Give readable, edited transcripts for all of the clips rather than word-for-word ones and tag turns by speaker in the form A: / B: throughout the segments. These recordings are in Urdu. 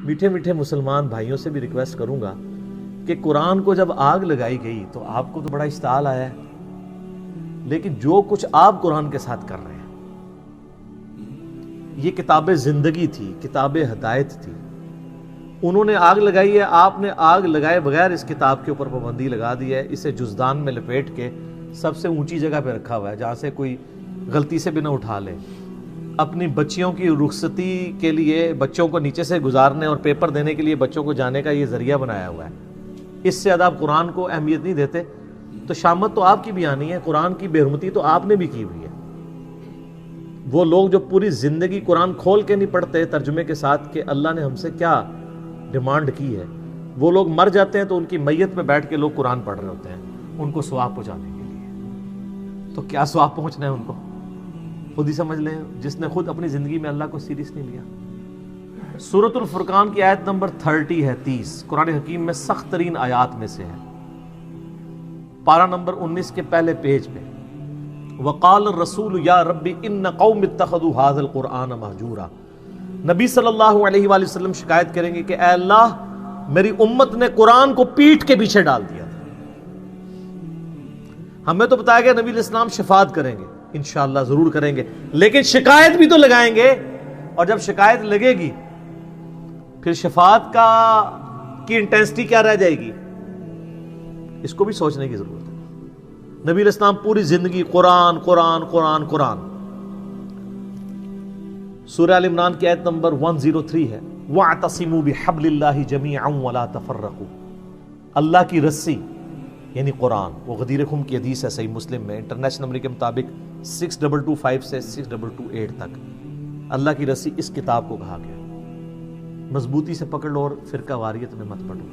A: میٹھے میٹھے مسلمان بھائیوں سے بھی ریکویسٹ کروں گا کہ قرآن کو جب آگ لگائی گئی تو آپ کو تو بڑا اشتعال آیا ہے، لیکن جو کچھ آپ قرآن کے ساتھ کر رہے ہیں، یہ کتاب زندگی تھی، کتاب ہدایت تھی، انہوں نے آگ لگائی ہے، آپ نے آگ لگائے بغیر اس کتاب کے اوپر پابندی لگا دی ہے، اسے جزدان میں لپیٹ کے سب سے اونچی جگہ پہ رکھا ہوا ہے جہاں سے کوئی غلطی سے بھی نہ اٹھا لے، اپنی بچیوں کی رخصتی کے لیے بچوں کو نیچے سے گزارنے اور پیپر دینے کے لیے بچوں کو جانے کا یہ ذریعہ بنایا ہوا ہے، اس سے زیادہ آپ قرآن کو اہمیت نہیں دیتے، تو شامت تو آپ کی بھی آنی ہے، قرآن کی بے حرمتی تو آپ نے بھی کی ہوئی ہے۔ وہ لوگ جو پوری زندگی قرآن کھول کے نہیں پڑھتے ترجمے کے ساتھ کہ اللہ نے ہم سے کیا ڈیمانڈ کی ہے، وہ لوگ مر جاتے ہیں تو ان کی میت پہ بیٹھ کے لوگ قرآن پڑھ رہے ہوتے ہیں ان کو ثواب پہنچانے کے لیے، تو کیا ثواب پہنچنا ہے ان کو خود ہی سمجھ لیں، جس نے خود اپنی زندگی میں اللہ کو سیریس نہیں لیا۔ سورۃ الفرقان کی آیت نمبر 30 ہے، 30 قرآن حکیم میں سخت ترین آیات میں سے ہے، پارہ نمبر 19 کے پہلے پیج پہ، وقال الرسول یا رب ان قوم اتخذوا هذا القرآن مہجورا۔ نبی صلی اللہ علیہ وآلہ وسلم شکایت کریں گے کہ اے اللہ میری امت نے قرآن کو پیٹھ کے پیچھے ڈال دیا تھا۔ ہمیں تو بتایا گیا نبی علیہ السلام شفاعت کریں گے، انشاءاللہ ضرور کریں گے، لیکن شکایت بھی تو لگائیں گے، اور جب شکایت لگے گی پھر شفاعت کی انٹینسٹی کیا رہ جائے گی، اس کو بھی سوچنے کی ضرورت ہے۔ نبی علیہ السلام پوری زندگی قرآن قرآن قرآن قرآن۔ سورہ ال عمران کی آیت نمبر 103 ہے، وَاعْتَصِمُوا بِحَبْلِ اللَّهِ جَمِيعًا وَلَا تَفَرَّقُوا۔ اللہ کی رسی یعنی قرآن، وہ غدیر خم کی حدیث ہے صحیح مسلم میں، انٹرنیشنل نمبر کے مطابق 6225 سے 6228 تک، اللہ کی رسی اس کتاب کو کہا گیا، مضبوطی سے پکڑ لو اور فرقہ واریت میں مت پڑو۔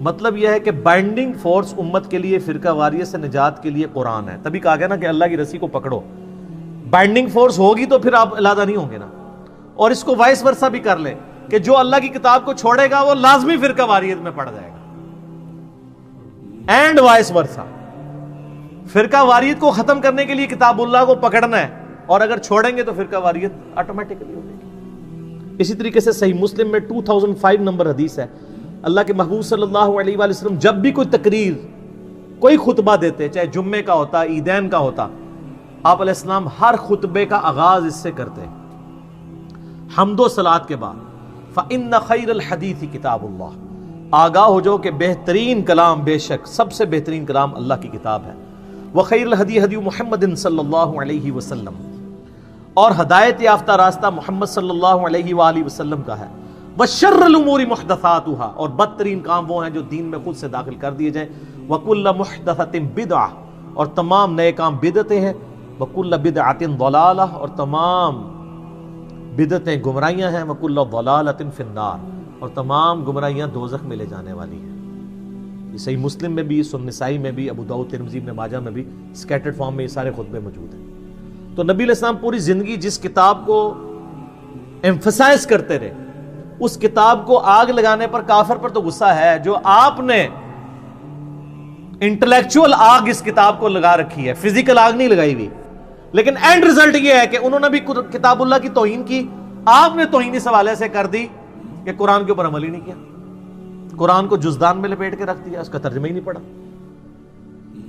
A: مطلب یہ ہے کہ بائنڈنگ فورس امت کے لیے فرقہ واریت سے نجات کے لیے قرآن ہے، تبھی کہا گیا نا کہ اللہ کی رسی کو پکڑو، بائنڈنگ فورس ہوگی تو پھر آپ علیحدہ نہیں ہوں گے نا۔ اور اس کو وائس ورثہ بھی کر لیں کہ جو اللہ کی کتاب کو چھوڑے گا وہ لازمی فرقہ واریت میں پڑ جائے گا، اینڈ وائس ورثہ۔ فرقہ واریت کو ختم کرنے کے لیے کتاب اللہ کو پکڑنا ہے، اور اگر چھوڑیں گے تو فرقہ واریت آٹومیٹکلی ہوگی۔ اسی طریقے سے صحیح مسلم میں 2005 نمبر حدیث ہے، اللہ کے محبوب صلی اللہ علیہ وآلہ وسلم جب بھی کوئی تقریر، کوئی خطبہ دیتے، چاہے جمعے کا ہوتا، عیدین کا ہوتا، آپ علیہ السلام ہر خطبے کا آغاز اس سے کرتے، حمد و صلات کے بعد، فَإِنَّ خَيْرَ الْحَدِيثِ كِتَابُ اللَّهِ، آگاہ ہو جاؤ کہ بہترین کلام، بے شک سب سے بہترین کلام اللہ کی کتاب ہے، وَخَيْرُ الْهَدِي هَدِيُّ مُحَمَّدٍ صلی اللہ علیہ وسلم، اور ہدایت یافتہ راستہ محمد صلی اللہ علیہ وآلہ وسلم کا ہے، وَشَرُّ الْأُمُورِ مُحْدَثَاتُهَا، اور بدترین کام وہ ہیں جو دین میں خود سے داخل کر دیے جائیں، وَكُلَّ مُحْدَثَةٍ بِدْعَةٍ، اور تمام نئے کام بدعتیں ہیں، وَكُلَّ بِدْعَةٍ ضَلَالَةٍ، اور تمام بدعتیں گمراہیاں ہیں، وَكُلَّ ضَلَالَةٍ فِي النَّارِ، اور تمام گمراہیاں دوزخ میں لے جانے والی ہیں۔ یہ صحیح مسلم میں بھی، سنن نسائی میں بھی، ابو داؤد، ترمذی، ابن ماجہ میں بھی اسکیٹرڈ فارم میں یہ سارے خطبے موجود ہیں۔ تو نبی علیہ السلام پوری زندگی جس کتاب کو ایمفسائز کرتے رہے، اس کتاب کو آگ لگانے پر کافر پر تو غصہ ہے جو آپ نے انٹلیکچوئل آگ اس کتاب کو لگا رکھی ہے، فزیکل آگ نہیں لگائی ہوئی، لیکن اینڈ ریزلٹ یہ ہے کہ انہوں نے بھی کتاب اللہ کی توہین کی، آپ نے توہین اس حوالے سے کر دی کہ قرآن کے اوپر عمل ہی نہیں کیا، قرآن کو جزدان میں لپیٹ کے رکھ دیا، اس کا ترجمہ ہی نہیں پڑھا۔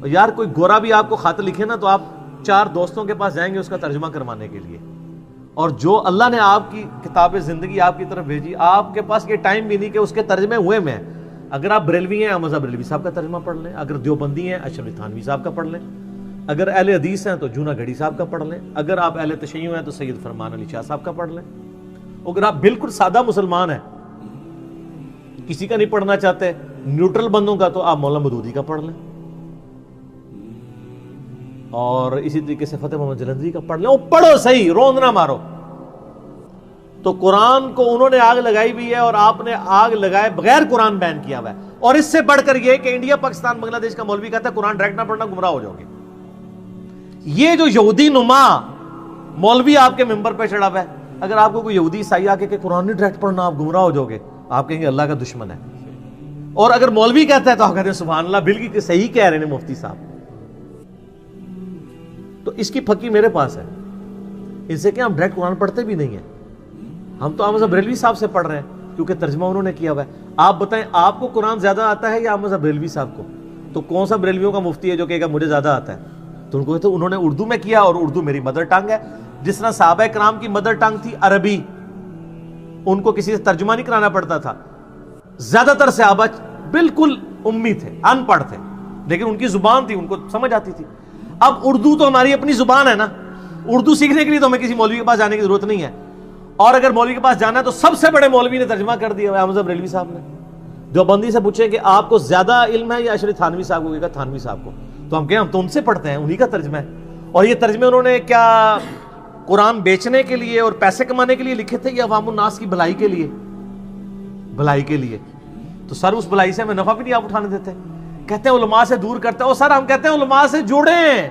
A: اور یار کوئی گورا بھی آپ کو خط لکھے نا تو آپ 4 دوستوں کے پاس جائیں گے اس کا ترجمہ کروانے کے لیے، اور جو اللہ نے آپ کی کتاب زندگی آپ کی طرف بھیجی، آپ کے پاس یہ ٹائم بھی نہیں کہ اس کے ترجمے ہوئے میں، اگر آپ بریلوی ہیں احمد بریلوی صاحب کا ترجمہ پڑھ لیں، اگر دیوبندی ہیں اشرف علی تھانوی صاحب کا پڑھ لیں، اگر اہل حدیث ہیں تو جونا گھڑی صاحب کا پڑھ لیں، اگر آپ اہل تشیع ہیں تو سید فرمان علی شاہ صاحب کا پڑھ لیں، اگر آپ بالکل سادہ مسلمان ہیں، کسی کا نہیں پڑھنا چاہتے، نیوٹرل بندوں کا، تو آپ مولانا مودودی کا پڑھ لیں، اور اسی طریقے سے فتح محمد جلندری کا پڑھ لیں، وہ پڑھو صحیح، روند نہ مارو۔ تو قرآن کو انہوں نے آگ لگائی بھی ہے، اور آپ نے آگ لگائے بغیر قرآن بین کیا ہوا ہے، اور اس سے بڑھ کر یہ کہ انڈیا، پاکستان، بنگلہ دیش کا مولوی کہتا ہے قرآن ڈائریکٹ نہ پڑھنا گمراہ ہو جاؤ گے۔ یہ جو یہودی نما مولوی آپ کے ممبر پہ چڑھا ہوا ہے، اگر آپ کو کوئی یہودی عیسائی آ کے کہ قرآن نہیں ڈائریکٹ پڑھنا آپ گمراہ ہو جاؤ گے، آپ کہیں گے اللہ کا دشمن ہے، اور اگر مولوی کہتا ہے تو آپ کہتے ہیں سبحان اللہ، بالکل صحیح کہہ رہے ہیں مفتی صاحب۔ تو اس کی پھکی میرے پاس ہے، ان سے کہ ہم ڈائریکٹ قرآن پڑھتے بھی نہیں ہیں، ہم تو احمد بریلوی صاحب سے پڑھ رہے ہیں، کیونکہ ترجمہ انہوں نے کیا ہوا ہے. آپ بتائیں آپ کو قرآن زیادہ آتا ہے یا احمد صاحب بریلوی صاحب کو؟ تو کون سا بریلویوں کا مفتی ہے جو کہے گا مجھے زیادہ آتا ہے؟ تو ان کو کہتے انہوں نے اردو میں کیا اور اردو میری مدر ٹنگ ہے. جس طرح صحابہ کرام کی مدر ٹنگ تھی عربی، ان کو کسی سے ترجمہ نہیں کرانا پڑتا تھا. زیادہ تر صحابہ بالکل امی تھے، ان پڑھ تھے، لیکن ان کی زبان تھی، ان کو سمجھ آتی تھی. اب اردو تو ہماری اپنی زبان ہے نا، اردو سیکھنے کے لیے تو ہمیں کسی مولوی کے پاس جانے کی ضرورت نہیں ہے. اور اگر مولوی کے پاس جانا ہے تو سب سے بڑے مولوی نے ترجمہ کر دیا احمد صاحب بریلوی صاحب نے. دیوبندی سے پوچھیں کہ آپ کو زیادہ علم ہے یا اشرف تھانوی صاحب کو؟ کہا تھانوی صاحب کو. تو ہم کہیں ہم تو ان سے پڑھتے ہیں، انہی کا ترجمہ ہے. اور یہ ترجمے انہوں نے کیا قرآن بیچنے کے لیے اور پیسے کمانے کے لیے لکھے تھے یا عوام الناس کی بھلائی کے لیے؟ بھلائی کے لیے. تو سر اس بھلائی سے ہمیں نفع بھی نہیں آپ اٹھانے دیتے. کہتے ہیں علماء سے دور کرتے ہیں. اور سر ہم کہتے ہیں علماء سے جوڑیں،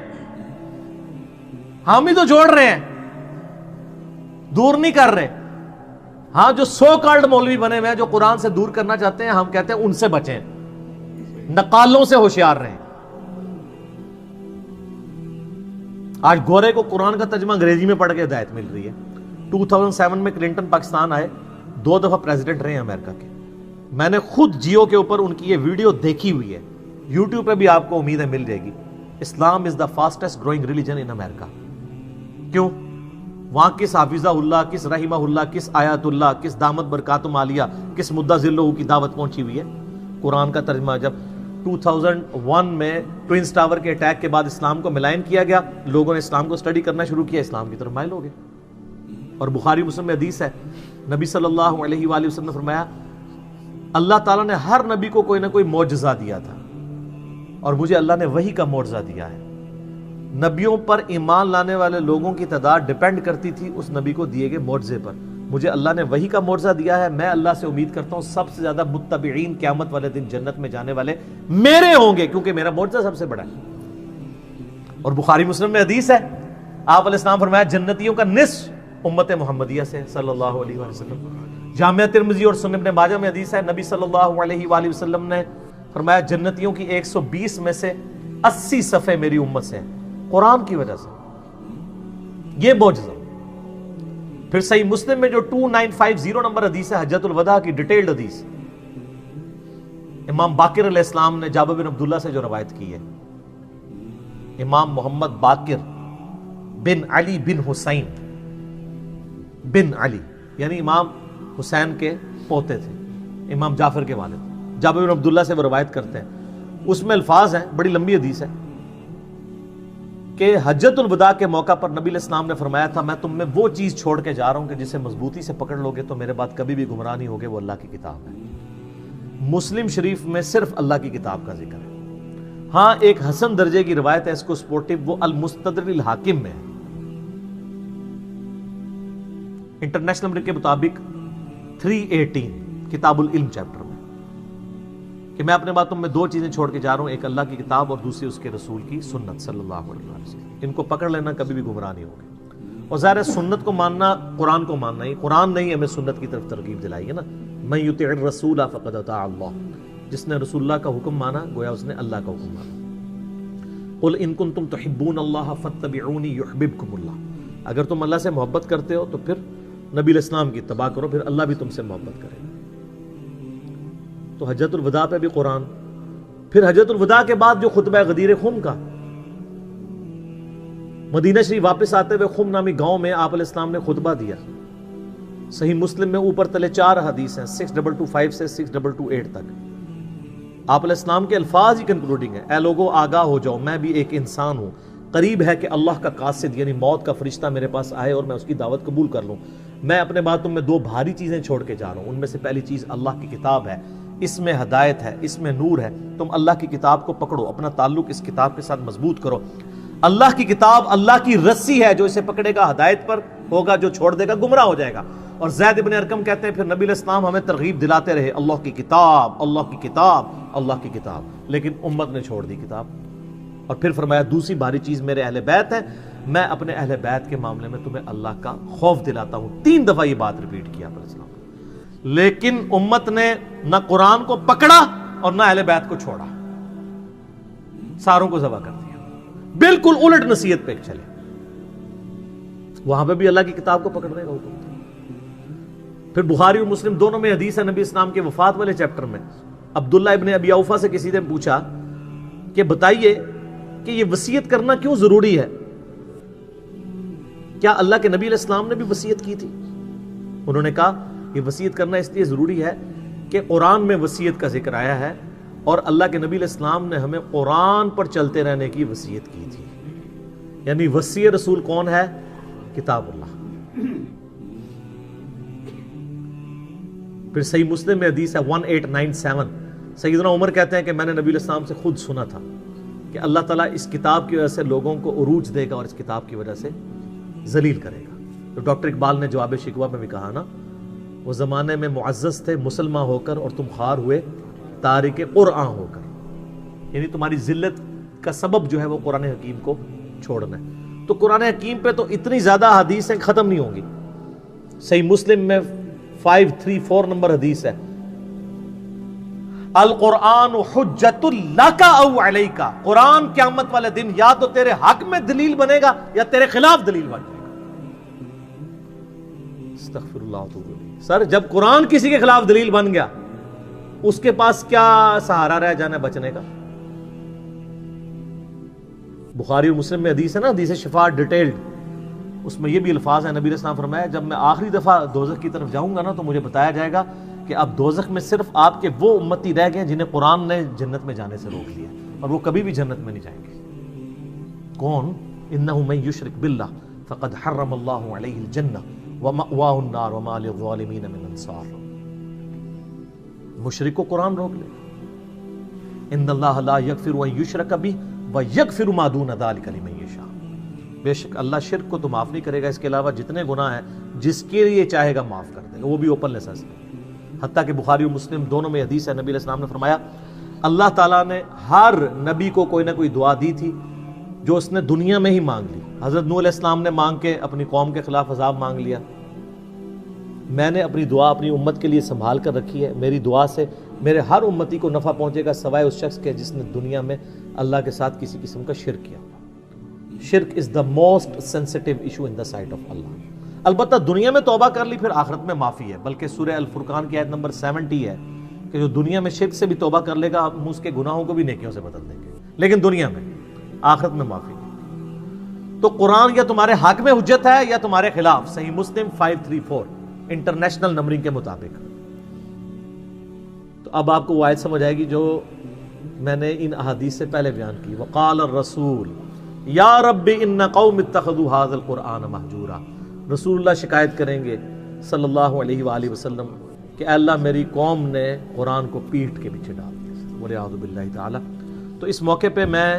A: ہم ہی تو جوڑ رہے ہیں، دور نہیں کر رہے. ہاں جو سو کالڈ مولوی بنے ہوئے ہیں جو قرآن سے دور کرنا چاہتے ہیں، ہم کہتے ہیں ان سے بچیں، نقالوں سے ہوشیار رہیں. آج گورے کو قرآن کا ترجمہ انگریزی میں پڑھ کے ہدایت مل رہی ہے. 2007 میں کلنٹن پاکستان آئے، 2 دفعہ پریزیڈنٹ رہے ہیں امریکہ کے. میں نے خود جیو کے اوپر ان کی یہ ویڈیو دیکھی ہوئی ہے، یوٹیوب پہ بھی آپ کو امید ہے مل جائے گی. اسلام از دا فاسٹسٹ گروئنگ ریلیجن ان امریکہ. کیوں؟ وہاں کس حافظہ اللہ، کس رحمہ اللہ، کس آیات اللہ، کس دامت برکاتم عالیہ، کس مدہ ذلہ کی دعوت پہنچی ہوئی ہے. قرآن کا ترجمہ جب 2001 میں ٹوئنس ٹاور کے اٹیک کے بعد اسلام کو ملائن کیا گیا، لوگوں نے اسلام کو اسٹڈی کرنا شروع کیا، اسلام کی طرف مائل ہو گئے. اور بخاری مسلم میں حدیث ہے، نبی صلی اللہ علیہ وآلہ وسلم نے فرمایا اللہ تعالیٰ نے ہر نبی کو کوئی نہ کوئی معجزہ دیا تھا، اور مجھے اللہ نے وحی کا معجزہ دیا ہے. نبیوں پر ایمان لانے والے لوگوں کی تعداد ڈیپینڈ کرتی تھی اس نبی کو دیے گئے معجزے پر. مجھے اللہ نے وحی کا معجزہ دیا ہے. میں اللہ سے امید کرتا ہوں سب سے زیادہ متبعین قیامت والے دن جنت میں جانے والے میرے ہوں گے، کیونکہ میرا معجزہ سب سے بڑا ہے. اور بخاری مسلم میں حدیث ہے، آپ علیہ السلام فرمایا جنتیوں کا نصف امت محمدیہ سے صلی اللہ علیہ وآلہ وسلم. جامعہ ترمذی اور سنن ابن ماجہ میں حدیث ہے، نبی صلی اللہ علیہ وآلہ وسلم نے فرمایا جنتیوں کی 120 میں سے 80 صفحے میری امت سے ہیں، قرآن کی وجہ سے. یہ معجزہ. پھر صحیح مسلم میں جو 2950 نمبر حدیث ہے، حجۃ الوداع کی ڈیٹیلڈ حدیث، امام باقر علیہ السلام نے جابر بن عبداللہ سے جو روایت کی ہے، امام محمد باقر بن علی بن حسین بن علی، یعنی امام حسین کے پوتے تھے، امام جعفر کے والد، جابر بن عبداللہ سے وہ روایت کرتے ہیں. اس میں الفاظ ہیں، بڑی لمبی حدیث ہے، کہ حجۃ الوداع کے موقع پر نبی علیہ السلام نے فرمایا تھا میں تم میں وہ چیز چھوڑ کے جا رہا ہوں کہ جسے مضبوطی سے پکڑ لو گے تو میرے بعد کبھی بھی گمراہ نہیں ہوگے، وہ اللہ کی کتاب ہے. مسلم شریف میں صرف اللہ کی کتاب کا ذکر ہے. ہاں ایک حسن درجے کی روایت ہے، اس کو سپورٹو، وہ المستدرک الحاکم میں ہے، انٹرنیشنل نمبر کے مطابق 318 کتاب العلم چیپٹر میں، کہ میں اپنے بعد تم میں 2 چیزیں چھوڑ کے جا رہا ہوں، ایک اللہ کی کتاب اور دوسری اس کے رسول کی سنت صلی اللہ علیہ وسلم. ان کو پکڑ لینا، کبھی بھی گمراہ نہیں ہوگے. اور ظاہر ہے سنت کو ماننا قرآن کو ماننا ہی، قرآن نہیں ہمیں سنت کی طرف ترغیب دلائی ہے نا. من یطع الرسول فقد اطاع اللہ، جس نے رسول اللہ کا حکم مانا گویا اس نے اللہ کا حکم مانا. قل ان کنتم تحبون اللہ فاتبعونی یحببکم اللہ، اگر تم اللہ سے محبت کرتے ہو تو پھر نبی علیہ السلام کی اتباع کرو، پھر اللہ بھی تم سے محبت کرے گا. تو حجۃ الوداع پہ بھی قرآن. پھر حجۃ الوداع کے بعد جو خطبہ غدیر خم کا، مدینہ شریف واپس آتے ہوئے خم نامی گاؤں میں آپ علیہ السلام نے خطبہ دیا. صحیح مسلم میں اوپر تلے 4 حدیث ہیں، 6225 سے 6228 تک. آپ علیہ السلام کے الفاظ ہی کنکلوڈنگ ہیں، اے لوگو آگاہ ہو جاؤ، میں بھی ایک انسان ہوں، قریب ہے کہ اللہ کا قاصد یعنی موت کا فرشتہ میرے پاس آئے اور میں اس کی دعوت قبول کر لوں. میں اپنے بعد تم میں 2 بھاری چیزیں چھوڑ کے جا رہا ہوں. ان میں سے پہلی چیز اللہ کی کتاب ہے، اس میں ہدایت ہے، اس میں نور ہے. تم اللہ کی کتاب کو پکڑو، اپنا تعلق اس کتاب کے ساتھ مضبوط کرو. اللہ کی کتاب اللہ کی رسی ہے، جو اسے پکڑے گا ہدایت پر ہوگا، جو چھوڑ دے گا گمراہ ہو جائے گا. اور زید ابن ارقم کہتے ہیں پھر نبی علیہ السلام ہمیں ترغیب دلاتے رہے اللہ کی کتاب، اللہ کی کتاب، اللہ کی کتاب، لیکن امت نے چھوڑ دی کتاب. اور پھر فرمایا دوسری بھاری چیز میرے اہل بیت ہے، میں اپنے اہل بیت کے معاملے میں تمہیں اللہ کا خوف دلاتا ہوں. 3 دفعہ یہ بات ریپیٹ کیا علیہ السلام. لیکن امت نے نہ قرآن کو پکڑا اور نہ اہل بیت کو چھوڑا، ساروں کو ذبح کر دیا. بالکل الٹ نصیحت پہ چلے. وہاں پہ بھی اللہ کی کتاب کو پکڑنے کا حکم تھا. پھر بخاری اور مسلم دونوں میں حدیث ہے نبی اسلام کے وفات والے چیپٹر میں عبداللہ ابن ابی اوفا سے کسی نے پوچھا کہ بتائیے کہ یہ وصیت کرنا کیوں ضروری ہے، کیا اللہ کے نبی علیہ السلام نے بھی وصیت کی تھی؟ انہوں نے کہا یہ وصیت کرنا اس لیے ضروری ہے کہ قرآن میں وصیت کا ذکر آیا ہے اور اللہ کے نبی علیہ السلام نے ہمیں قرآن پر چلتے رہنے کی وصیت کی تھی، یعنی وصی رسول کون ہے؟ کتاب اللہ۔ پھر صحیح مسلم میں حدیث ہے 1897، سیدنا عمر کہتے ہیں کہ میں نے نبی علیہ السلام سے خود سنا تھا کہ اللہ تعالیٰ اس کتاب کی وجہ سے لوگوں کو عروج دے گا اور اس کتاب کی وجہ سے ذلیل کرے گا۔ تو ڈاکٹر اقبال نے جواب شکوہ میں بھی کہا نا، وہ زمانے میں معزز تھے مسلمان ہو کر اور تم خوار ہوئے تارک قرآن ہو کر، یعنی تمہاری ذلت کا سبب جو ہے وہ قرآن حکیم کو چھوڑنا ہے۔ تو قرآن حکیم پہ تو اتنی زیادہ حدیثیں ختم نہیں ہوں گی۔ صحیح مسلم میں 534 نمبر حدیث ہے، القرآن حجت لک او علیک، قرآن قیامت والے دن یا تو تیرے حق میں دلیل بنے گا یا تیرے خلاف دلیل بن جائے گا۔ استغفر اللہ۔ سر جب قرآن کسی کے خلاف دلیل بن گیا اس کے پاس کیا سہارا رہ جانا بچنے کا؟ بخاری اور مسلم میں حدیث ہے نا، حدیث شفاء ڈیٹیلڈ، اس میں یہ بھی الفاظ ہیں، نبی علیہ السلام فرمایا جب میں آخری دفعہ دوزخ کی طرف جاؤں گا نا تو مجھے بتایا جائے گا کہ اب دوزخ میں صرف آپ کے وہ امتی رہ گئے جنہیں قرآن نے جنت میں جانے سے روک لیا اور وہ کبھی بھی جنت میں نہیں جائیں گے۔ کون؟ انہ من یشرک باللہ فقد حرم اللہ علیہ الجنہ ومأواہ النار وما للظالمین من انصار۔ مشرک کو قرآن روک لے، ان اللہ لا یغفر ان یشرک بہ ویغفر ما دون ذلک لمن یشاء، بے شک اللہ شرک کو تو معاف نہیں کرے گا، اس کے علاوہ جتنے گناہ ہیں جس کے لیے چاہے گا معاف کر دے گا، وہ بھی اوپن لائسنس ہے۔ حتیٰ کہ بخاری و مسلم دونوں میں حدیث ہے، نبی علیہ السلام نے فرمایا اللہ تعالیٰ نے ہر نبی کو کوئی نہ کوئی دعا دی تھی جو اس نے دنیا میں ہی مانگ لی۔ حضرت نوح علیہ السلام نے مانگ کے اپنی قوم کے خلاف عذاب مانگ لیا، میں نے اپنی دعا اپنی امت کے لیے سنبھال کر رکھی ہے، میری دعا سے میرے ہر امتی کو نفع پہنچے گا سوائے اس شخص کے جس نے دنیا میں اللہ کے ساتھ کسی قسم کا شرک کیا۔ شرک is the most sensitive issue in the sight of اللہ۔ البتہ دنیا میں توبہ کر لی پھر آخرت میں معافی ہے، بلکہ سورہ الفرقان کی آیت نمبر 70 ہے کہ جو دنیا میں شرک سے بھی توبہ کر لے گا ہم اس کے گناہوں کو بھی نیکیوں سے بدل دیں گے، لیکن دنیا میں، آخرت میں معافی ہے۔ تو قرآن یا تمہارے حق میں حجت ہے یا تمہارے خلاف۔ صحیح مسلم 534 انٹرنیشنل نمبرنگ کے مطابق۔ تو اب آپ کو وہ آیت سمجھ آئے گی جو میں نے ان احادیث سے پہلے بیان کی، وقال الرسول یا رب ان قوم اتخذوا هذا القرآن مہجورا۔ رسول اللہ شکایت کریں گے صلی اللہ علیہ وآلہ وسلم کہ اے اللہ میری قوم نے قرآن کو پیٹھ کے پیچھے ڈال دیا، والعیاذ باللہ تعالی۔ تو اس موقع پہ میں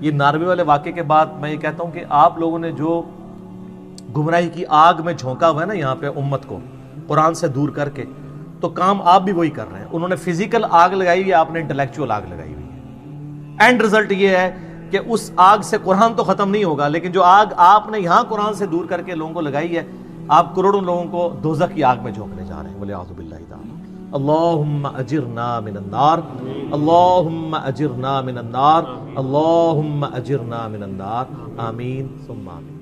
A: یہ ناروے والے واقعے کے بعد میں یہ کہتا ہوں کہ آپ لوگوں نے جو گمراہی کی آگ میں جھونکا ہوا ہے نا یہاں پہ امت کو قرآن سے دور کر کے، تو کام آپ بھی وہی کر رہے ہیں۔ انہوں نے فزیکل آگ لگائی ہوئی ہے، آپ نے انٹلیکچوئل آگ لگائی ہوئی ہے۔ اینڈ رزلٹ یہ ہے کہ اس آگ سے قرآن تو ختم نہیں ہوگا، لیکن جو آگ آپ نے یہاں قرآن سے دور کر کے لوگوں کو لگائی ہے، آپ کروڑوں لوگوں کو دوزخ کی آگ میں جھونکنے جا رہے ہیں، والعیاذ باللہ تعالی۔ اللہم اجرنا من النار، اللہم اجرنا من النار، اللہم اجرنا من النار، آمین ثم آمین۔